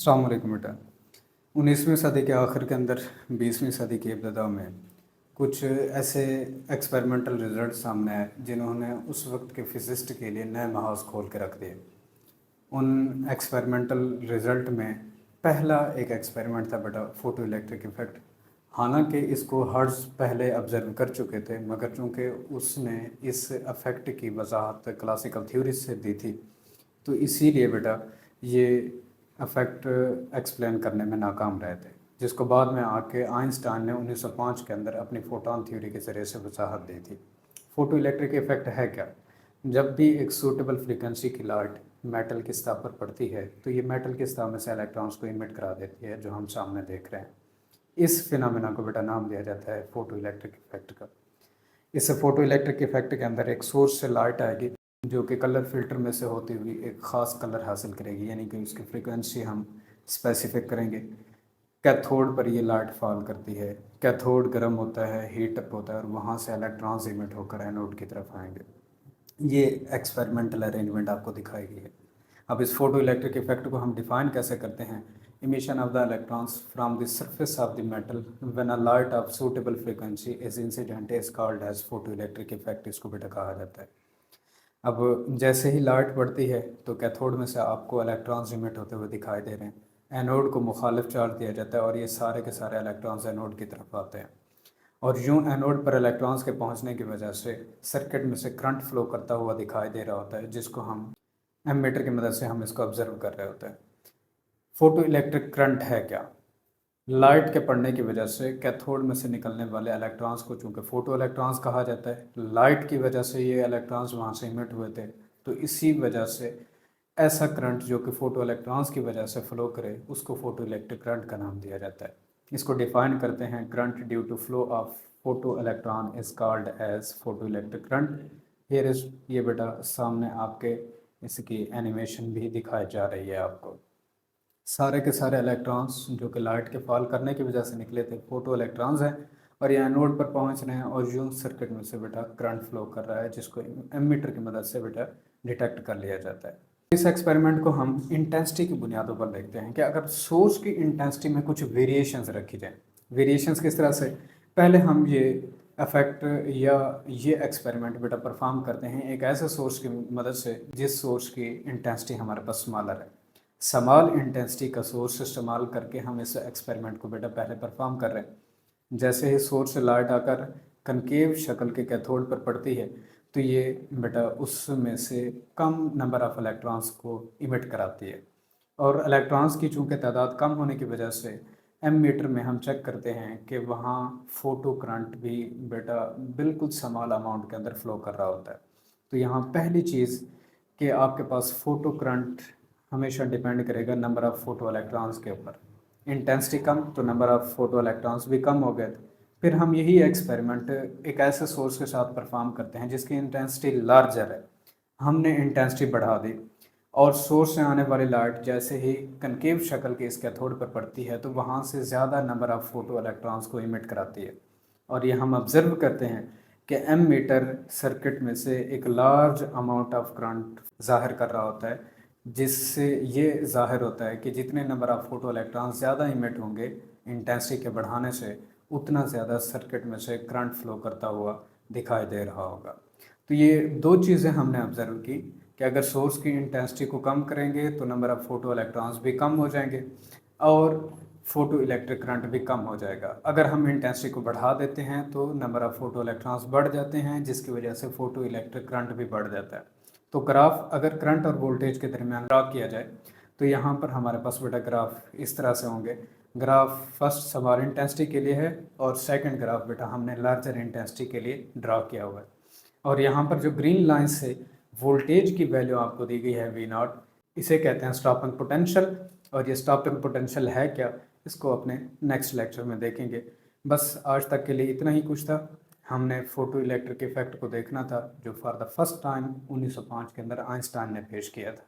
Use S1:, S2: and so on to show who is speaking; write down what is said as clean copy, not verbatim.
S1: अस्सलाम वालेकुम बेटा। 19वीं सदी के आखिर के अंदर 20वीं सदी की इब्तिदा में कुछ ऐसे एक्सपेरिमेंटल रिजल्ट सामने आए जिन्होंने उस वक्त के फिजिस्ट के लिए नए महाज खोल के रख दिए। उन एक्सपेरिमेंटल रिजल्ट में पहला एक एक्सपेरिमेंट था बेटा फोटो इलेक्ट्रिक इफ़ेक्ट। हालांकि इसको हर्ट्ज़ पहले ऑब्ज़र्व कर चुके थे, मगर चूँकि उसने इस अफेक्ट की वजाहत क्लासिकल थ्योरी से दी थी, तो इसीलिए बेटा ये अफेक्ट एक्सप्लेन करने में नाकाम रहे थे, जिसको बाद में आके आइंस्टाइन ने 1905 के अंदर अपनी फोटोन थ्योरी के ज़रिए से वजाहत दी थी। फोटो इलेक्ट्रिक इफ़ेक्ट है क्या? जब भी एक सूटेबल फ्रीक्वेंसी की लाइट मेटल की सतह पर पड़ती है तो ये मेटल की सतह में से इलेक्ट्रॉन्स को इमिट करा देती है, जो हम सामने देख रहे हैं। इस फिनोमेना को बेटा नाम दिया जाता है फोटो इलेक्ट्रिक इफ़ेक्ट का। इस फोटो इलेक्ट्रिक इफ़ेक्ट के अंदर एक सोर्स से लाइट आएगी जो कि कलर फिल्टर में से होती हुई एक ख़ास कलर हासिल करेगी, यानी कि उसकी फ्रीक्वेंसी हम स्पेसिफिक करेंगे। कैथोड पर ये लाइट फॉल करती है, कैथोड गर्म होता है, हीट अप होता है और वहाँ से इलेक्ट्रॉन्स इमिट होकर एनोड की तरफ आएंगे। ये एक्सपेरिमेंटल अरेंजमेंट आपको दिखाई गई है। अब इस फोटो इलेक्ट्रिक इफेक्ट को हम डिफाइन कैसे करते हैं? Emission of the electrons from the surface of the metal when a light of suitable frequency is incident is called as photo electric effect, इसको बेटा कहा जाता है। अब जैसे ही लाइट बढ़ती है तो कैथोड में से आपको इलेक्ट्रॉन्स इमिट होते हुए दिखाई दे रहे हैं। एनोड को मुखालिफ चार्ज दिया जाता है और ये सारे के सारे इलेक्ट्रॉन्स एनोड की तरफ आते हैं, और यूं एनोड पर इलेक्ट्रॉन्स के पहुंचने की वजह से सर्किट में से करंट फ्लो करता हुआ दिखाई दे रहा होता है, जिसको हम एमीटर की मदद से हम इसको ऑब्जर्व कर रहे होते हैं। फोटो इलेक्ट्रिक करंट है क्या? लाइट के पड़ने की वजह से कैथोड में से निकलने वाले इलेक्ट्रॉन्स को चूंकि फोटो इलेक्ट्रॉन्स कहा जाता है, लाइट की वजह से ये इलेक्ट्रॉन्स वहाँ से इमिट हुए थे, तो इसी वजह से ऐसा करंट जो कि फोटो इलेक्ट्रॉन्स की वजह से फ्लो करे उसको फोटो इलेक्ट्रिक करंट का नाम दिया जाता है। इसको डिफाइन करते हैं, current due to flow of photo electron is called as photo electric current. Here is, ये बेटा सामने आपके इसकी एनिमेशन भी दिखाई जा रही है आपको। सारे के सारे इलेक्ट्रॉन्स जो कि लाइट के फॉल करने की वजह से निकले थे फोटो इलेक्ट्रॉन्स हैं, और ये एनोड पर पहुंच रहे हैं और यूं सर्किट में से बेटा करंट फ्लो कर रहा है, जिसको एमीटर की मदद से बेटा डिटेक्ट कर लिया जाता है। इस एक्सपेरिमेंट को हम इंटेंसिटी की बुनियादों पर देखते हैं कि अगर सोर्स की इंटेंसिटी में कुछ वेरिएशंस रखी जाए। वेरिएशंस किस तरह से? पहले हम ये अफेक्ट या ये एक्सपेरिमेंट बेटा परफॉर्म करते हैं एक ऐसे सोर्स की मदद से जिस सोर्स की इंटेंसिटी हमारे पास स्मॉलर है। स्मॉल इंटेंसिटी का सोर्स इस्तेमाल करके हम इस एक्सपेरिमेंट को बेटा पहले परफॉर्म कर रहे हैं। जैसे ही सोर्स से लाइट आकर कनकेव शक्ल के कैथोड पर पड़ती है तो ये बेटा उसमें से कम नंबर ऑफ इलेक्ट्रॉन्स को इमिट कराती है, और इलेक्ट्रॉन्स की चूंकि तादाद कम होने की वजह से एमीटर में हम चेक करते हैं कि वहाँ फोटो करंट भी बेटा बिल्कुल स्मॉल अमाउंट के अंदर फ्लो कर रहा होता है। तो यहाँ पहली चीज़ कि आपके पास फोटो करंट हमेशा डिपेंड करेगा नंबर ऑफ़ फोटो इलेक्ट्रॉन्स के ऊपर। इंटेंसिटी कम तो नंबर ऑफ़ फोटो इलेक्ट्रॉन्स भी कम हो गए थे। फिर हम यही एक्सपेरिमेंट एक ऐसे सोर्स के साथ परफॉर्म करते हैं जिसकी इंटेंसिटी लार्जर है। हमने इंटेंसिटी बढ़ा दी और सोर्स से आने वाली लाइट जैसे ही कनकेव शक्ल के इस कैथोड पर पड़ती है तो वहाँ से ज़्यादा नंबर ऑफ़ फोटो इलेक्ट्रॉन्स को इमिट कराती है, और ये हम ऑब्जर्व करते हैं कि एमीटर सर्किट में से एक लार्ज अमाउंट ऑफ करंट ज़ाहिर कर रहा होता है, जिससे ये ज़ाहिर होता है कि जितने नंबर ऑफ़ फोटो इलेक्ट्रॉन्स ज़्यादा इमिट होंगे इंटेंसिटी के बढ़ाने से, उतना ज़्यादा सर्किट में से करंट फ्लो करता हुआ दिखाई दे रहा होगा। तो ये दो चीज़ें हमने ऑब्ज़र्व की कि अगर सोर्स की इंटेंसिटी को कम करेंगे तो नंबर ऑफ़ फोटो इलेक्ट्रॉन्स भी कम हो जाएंगे और फोटो इलेक्ट्रिक करंट भी कम हो जाएगा। अगर हम इंटेंसिटी को बढ़ा देते हैं तो नंबर ऑफ़ फोटो इलेक्ट्रॉन्स बढ़ जाते हैं, जिसकी वजह से फोटो इलेक्ट्रिक करंट भी बढ़ जाता है। तो ग्राफ अगर करंट और वोल्टेज के दरमियान ड्रा किया जाए तो यहाँ पर हमारे पास बेटा ग्राफ इस तरह से होंगे। ग्राफ फर्स्ट स्मॉल इंटेंसिटी के लिए है और सेकंड ग्राफ बेटा हमने लार्जर इंटेंसिटी के लिए ड्रा किया हुआ है। और यहाँ पर जो ग्रीन लाइन से वोल्टेज की वैल्यू आपको दी गई है वी नॉट, इसे कहते हैं स्टॉपिंग पोटेंशियल। और ये स्टॉपिंग पोटेंशियल है क्या, इसको अपने नेक्स्ट लेक्चर में देखेंगे। बस आज तक के लिए इतना ही कुछ था। हमने फोटो इलेक्ट्रिक इफेक्ट को देखना था जो फॉर द फर्स्ट टाइम 1905 के अंदर आइंस्टाइन ने पेश किया था।